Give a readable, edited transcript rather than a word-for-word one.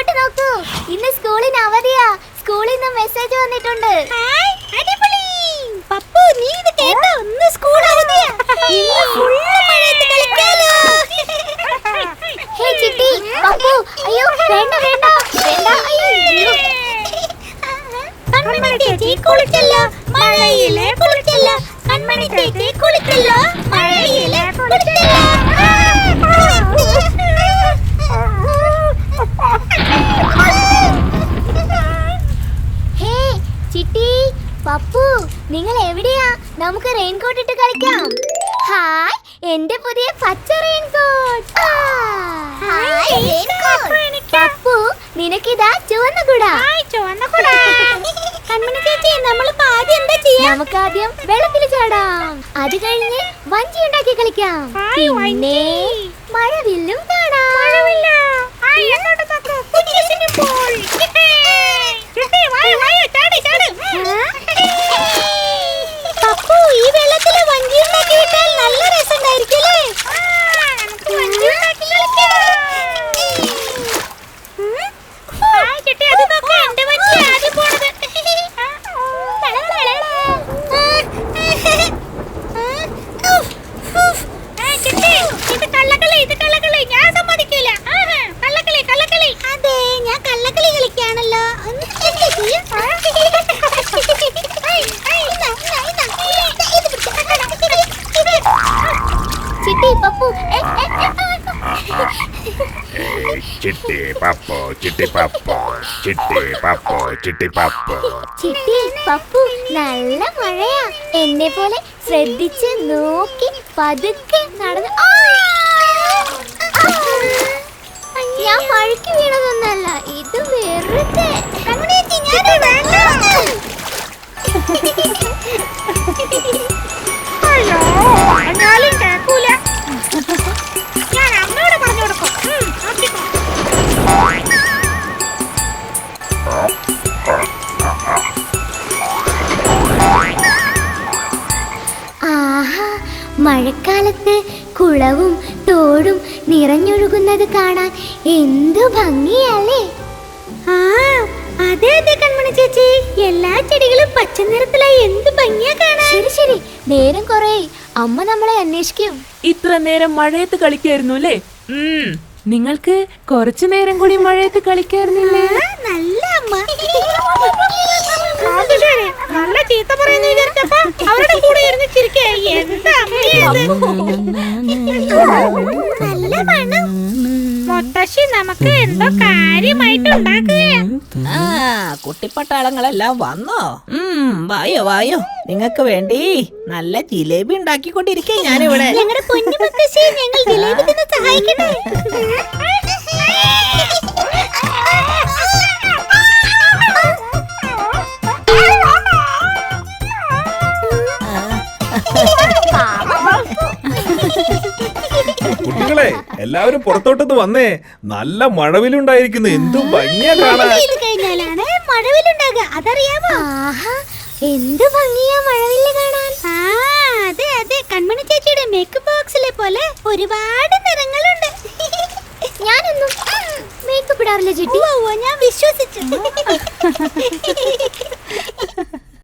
ഇങ്ങോട്ട് നോക്കൂ. ഇന്ന് സ്കൂളിന് അവധിയാ. സ്കൂളിൽ നിന്ന് മെസ്സേജ് വന്നിട്ടുണ്ട്. അടിപൊളി. പപ്പു, നീ ഇത് കേട്ടോ? ഇന്ന് സ്കൂൾ അവധിയാ. ഇന്ന് ഫുൾ മഴയത്ത് കളിക്കാലോ. ഹേ ചിട്ടി, പപ്പു, അയ്യോ വേണ്ട വേണ്ട വേണ്ട. അയ്യോ. കൺമണി ചേച്ചി കുളിച്ചല്ലോ, മഴയിലെ കുളിച്ചല്ലോ. കൺമണി ചേച്ചി കുളിച്ചല്ലോ, മഴയിലെ കുളിച്ചല്ലോ. ഹേ ചിട്ടി, പപ്പു, നിങ്ങൾ എവിടെയാ? നമുക്ക് റെയിൻകോട്ട് ഇട്ട് കളിക്കാം. ഹായ്, എന്റെ പുതിയ പച്ച റെയിൻകോട്ട്. പപ്പു, നിനക്കിതാ ചുവന്ന കുട. കൺമണി ചേച്ചി, നമ്മളിപ്പോ ആദ്യം എന്താ ചെയ്യാ? നമുക്ക് ആദ്യം വെള്ളത്തിൽ ചാടാം. അത് കഴിഞ്ഞ് വഞ്ചി ഉണ്ടാക്കി കളിക്കാം. പിന്നെ മഴവില്ലും കാണാം. പപ്പു, ഈ വെള്ളത്തില് വഞ്ചി ഉണ്ടാക്കി വിട്ടാൽ നല്ല രസമുണ്ടായിരിക്കും. ചിട്ടി, പപ്പു, ചിട്ടി പപ്പു, ചിട്ടി പപ്പു, ചിട്ടി പപ്പു, ചിട്ടി പപ്പു. ചിട്ടി, പപ്പു, നല്ല മഴയാ. എന്നെ പോലെ ശ്രദ്ധിച്ച് നോക്കി പതുക്കെ നടന്ന്. ഞാൻ മഴയ്ക്ക് വീണതൊന്നല്ല, ഇത് വെറുതെ. ആഹാ, മഴക്കാലത്ത് കുളവും തോടും നിറഞ്ഞൊഴുകുന്നത് കാണാൻ എന്തു ഭംഗിയല്ലേ. അതെ അതെ കൺമണി ചേച്ചി, എല്ലാ ചെടികളും പച്ച നിറത്തിലായി എന്ത് ഭംഗിയാ കാണാൻ. ശരി ശരി, നേരം കുറേ. അമ്മ നമ്മളെ അന്വേഷിക്കും. ഇത്ര നേരം മഴയത്ത് കളിക്കായിരുന്നു അല്ലേ? നിങ്ങൾക്ക് കുറച്ചു നേരം കൂടി മഴയത്ത് കളിക്കായിരുന്നില്ലേ? നല്ല അമ്മ. നല്ല ചീത്ത പറയുന്ന വിചാരിച്ചപ്പോ അവരുടെ കൂടെ ഇരുന്ന് ചിരിക്കേ. എന്താ നല്ല മണം. മുത്തശ്ശി നമുക്ക് എന്തോ കാര്യമായിട്ട് ഉണ്ടാക്കുകയാ. കുട്ടിപ്പട്ടാളങ്ങളെല്ലാം വന്നോ? വായോ വായോ, നിങ്ങൾക്ക് വേണ്ടി നല്ല ജിലേബി ഉണ്ടാക്കിക്കൊണ്ടിരിക്കേ ഞാനിവിടെ. ഞങ്ങളുടെ പൊന്നു മുത്തശ്ശി, ഞങ്ങൾ ജിലേബി തിന്ന് സഹായിക്കട്ടെ. കുട്ടികളെ, എല്ലാവരും പുറത്തോട്ടൊന്ന് വന്നേ. നല്ല മഴവിലുണ്ടായിരിക്കുന്നു. എന്തു ഭംഗിയാ കാണാൻ. ഇത് കഴിഞ്ഞാലാണ് മഴവില്ലുണ്ടാകുക, അതറിയാമോ? ആഹാ, എന്ത് ഭംഗിയാ മഴവില്ല് കാണാൻ. അതെ അതെ, കൺമണി ചേച്ചിയുടെ മേക്കപ്പ് ബോക്സിലെ പോലെ ഒരുപാട് നിറങ്ങളുണ്ട്. ഞാനൊന്നും മേക്കപ്പ് ഇടാറില്ല ചിട്ടി. ഞാൻ വിശ്വസിച്ചു.